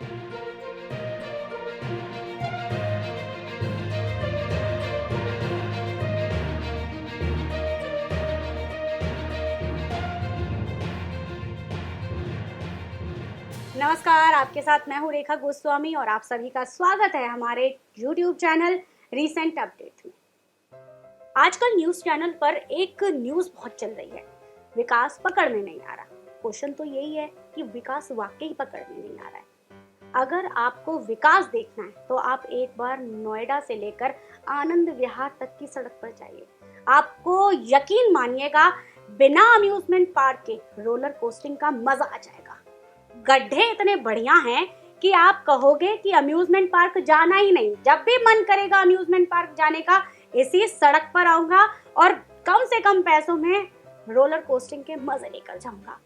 नमस्कार, आपके साथ मैं हूँ रेखा गोस्वामी और आप सभी का स्वागत है हमारे YouTube चैनल रीसेंट अपडेट में। आजकल न्यूज चैनल पर एक न्यूज बहुत चल रही है, विकास पकड़ में नहीं आ रहा। क्वेश्चन तो यही है कि विकास वाकई पकड़ में नहीं आ रहा है। अगर आपको विकास देखना है तो आप एक बार नोएडा से लेकर आनंद विहार तक की सड़क पर जाइए। आपको यकीन मानिएगा, बिना अम्यूजमेंट पार्क के रोलर कोस्टिंग का मजा आ जाएगा। गड्ढे इतने बढ़िया हैं कि आप कहोगे कि अम्यूजमेंट पार्क जाना ही नहीं। जब भी मन करेगा अम्यूजमेंट पार्क जाने का, इसी सड़क पर आऊंगा और कम से कम पैसों में रोलर कोस्टिंग के मजे लेकर जाऊंगा।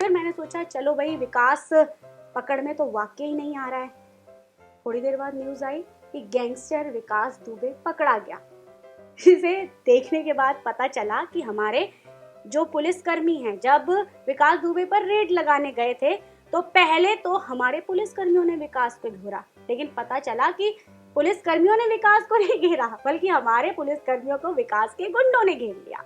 फिर मैंने सोचा चलो भाई, विकास पकड़ में तो वाकई ही नहीं आ रहा है। थोड़ी देर बाद न्यूज आई कि गैंगस्टर विकास दुबे पकड़ा गया। इसे देखने के बाद पता चला कि हमारे जो पुलिसकर्मी हैं, जब विकास दुबे पर रेड लगाने गए थे तो पहले तो हमारे पुलिसकर्मियों ने विकास को घेरा, लेकिन पता चला कि पुलिसकर्मियों ने विकास को नहीं घेरा, बल्कि हमारे पुलिसकर्मियों को विकास के गुंडों ने घेर लिया,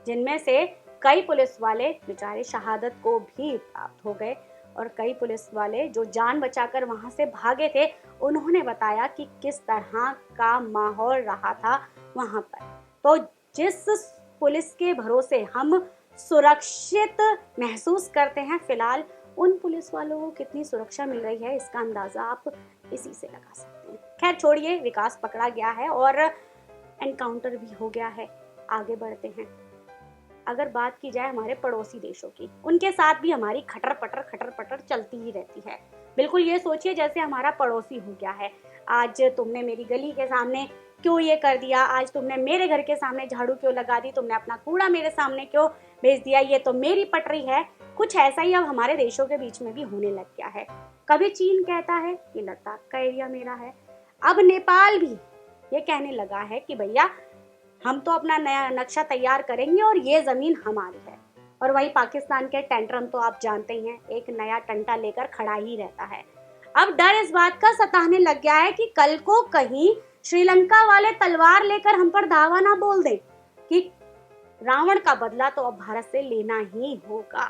जिनमें से कई पुलिस वाले बेचारे शहादत को भी प्राप्त हो गए और कई पुलिस वाले जो जान बचाकर वहां से भागे थे, उन्होंने बताया कि किस तरह का माहौल रहा था वहां पर। तो जिस पुलिस के भरोसे हम सुरक्षित महसूस करते हैं, फिलहाल उन पुलिस वालों को कितनी सुरक्षा मिल रही है, इसका अंदाजा आप इसी से लगा सकते हैं। खैर छोड़िए, विकास पकड़ा गया है और एनकाउंटर भी हो गया है। आगे बढ़ते हैं। अगर बात की जाए हमारे पड़ोसी देशों की, उनके साथ भी हमारी खटर पटर चलती ही रहती है। बिल्कुल ये सोचिए जैसे हमारा पड़ोसी हो गया है। आज तुमने मेरी गली के सामने क्यों ये कर दिया, आज तुमने मेरे घर के सामने झाड़ू क्यों लगा दी, तुमने अपना कूड़ा मेरे सामने क्यों भेज दिया, ये तो मेरी पटरी है। कुछ ऐसा ही अब हमारे देशों के बीच में भी होने लग गया है। कभी चीन कहता है कि लद्दाख का एरिया मेरा है, अब नेपाल भी ये कहने लगा है कि भैया हम तो अपना नया नक्शा तैयार करेंगे और ये जमीन हमारी है। और वही पाकिस्तान के टेंट्रम तो आप जानते ही हैं, एक नया टंटा लेकर खड़ा ही रहता है। अब डर इस बात का सताने लग गया है कि कल को कहीं श्रीलंका वाले तलवार लेकर हम पर धावा ना बोल दें कि रावण का बदला तो अब भारत से लेना ही होगा।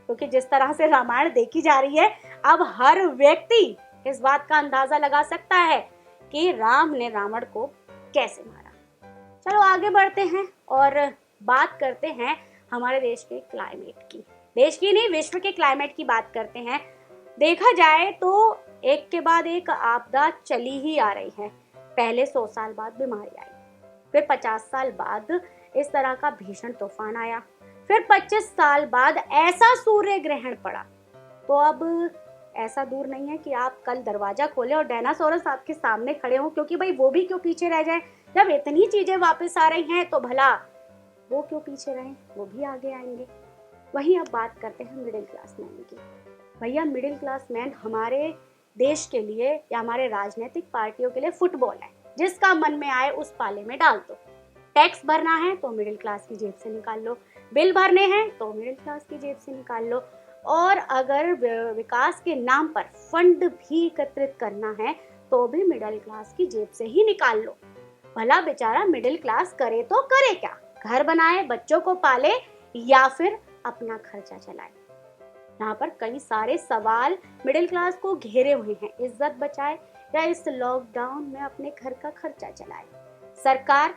क्योंकि जिस तरह से रामायण देखी जा रही है, अब हर व्यक्ति इस बात का अंदाजा लगा सकता है कि राम ने रावण को कैसे मारा। चलो आगे बढ़ते हैं और बात करते हैं हमारे देश के क्लाइमेट की। देश की नहीं, विश्व के क्लाइमेट की बात करते हैं। देखा जाए तो एक के बाद एक आपदा चली ही आ रही है। पहले 100 साल बाद बीमारी आई, फिर 50 साल बाद इस तरह का भीषण तूफान आया, फिर 25 साल बाद ऐसा सूर्य ग्रहण पड़ा। तो अब ऐसा दूर नहीं है कि आप कल दरवाजा खोले और डायनासोरस आपके सामने खड़े हों, क्योंकि भाई वो भी क्यों पीछे रह जाए। जब इतनी चीजें वापस आ रही हैं तो भला वो क्यों पीछे रहें, वो भी आगे आएंगे। वहीं अब बात करते हैं मिडिल क्लास मैन की। भैया मिडिल क्लास मैन हमारे देश के लिए या हमारे राजनीतिक पार्टियों के लिए फुटबॉल है, जिसका मन में आए उस पाले में डाल दो। टैक्स भरना है तो मिडिल क्लास की जेब से निकाल लो, बिल भरने हैं तो मिडिल क्लास की जेब से निकाल लो, और अगर विकास के नाम पर फंड भी एकत्रित करना है तो भी मिडिल क्लास की जेब से ही निकाल लो। भला बेचारा मिडिल क्लास करे तो करे क्या, घर बनाए, बच्चों को पाले या फिर अपना खर्चा चलाए। यहाँ पर कई सारे सवाल मिडिल क्लास को घेरे हुए हैं। इज्जत बचाए या इस लॉकडाउन में अपने घर का खर्चा चलाए। सरकार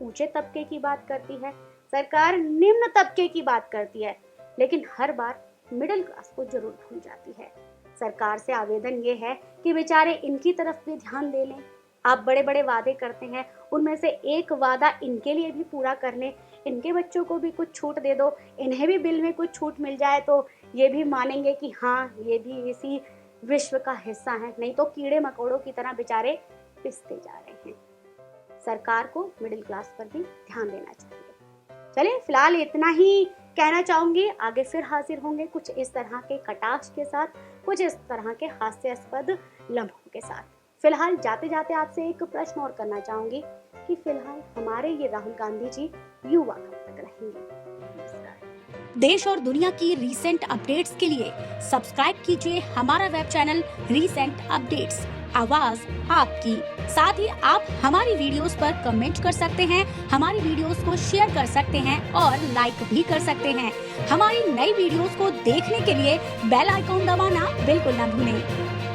ऊंचे तबके की बात करती है, सरकार निम्न तबके की बात करती है, लेकिन हर बार मिडिल क्लास को जरूर भूल जाती है। सरकार से आवेदन ये है कि बेचारे इनकी तरफ भी ध्यान दे लें। आप बड़े बड़े वादे करते हैं, उनमें से एक वादा इनके लिए भी पूरा कर लें। इनके बच्चों को भी कुछ छूट दे दो, इन्हें भी बिल में कुछ छूट मिल जाए तो ये भी मानेंगे कि हाँ ये भी इसी विश्व का हिस्सा है। नहीं तो कीड़े मकोड़ों की तरह बेचारे पिसते जा रहे हैं। सरकार को मिडिल क्लास पर भी ध्यान देना चाहिए। चलिए फिलहाल इतना ही कहना चाहूंगी। आगे फिर हाजिर होंगे कुछ इस तरह के कटाक्ष के साथ, कुछ इस तरह के हास्यास्पद लम्हों के साथ। फिलहाल जाते जाते आपसे एक प्रश्न और करना चाहूंगी कि फिलहाल हमारे ये राहुल गांधी जी युवा कब तक रहेंगे? देश और दुनिया की रीसेंट अपडेट्स के लिए सब्सक्राइब कीजिए हमारा वेब चैनल रीसेंट अपडेट्स, आवाज आपकी। साथ ही आप हमारी वीडियोस पर कमेंट कर सकते हैं, हमारी वीडियोस को शेयर कर सकते हैं और लाइक भी कर सकते हैं। हमारी नई वीडियोस को देखने के लिए बेल आइकॉन दबाना बिल्कुल ना भूलें।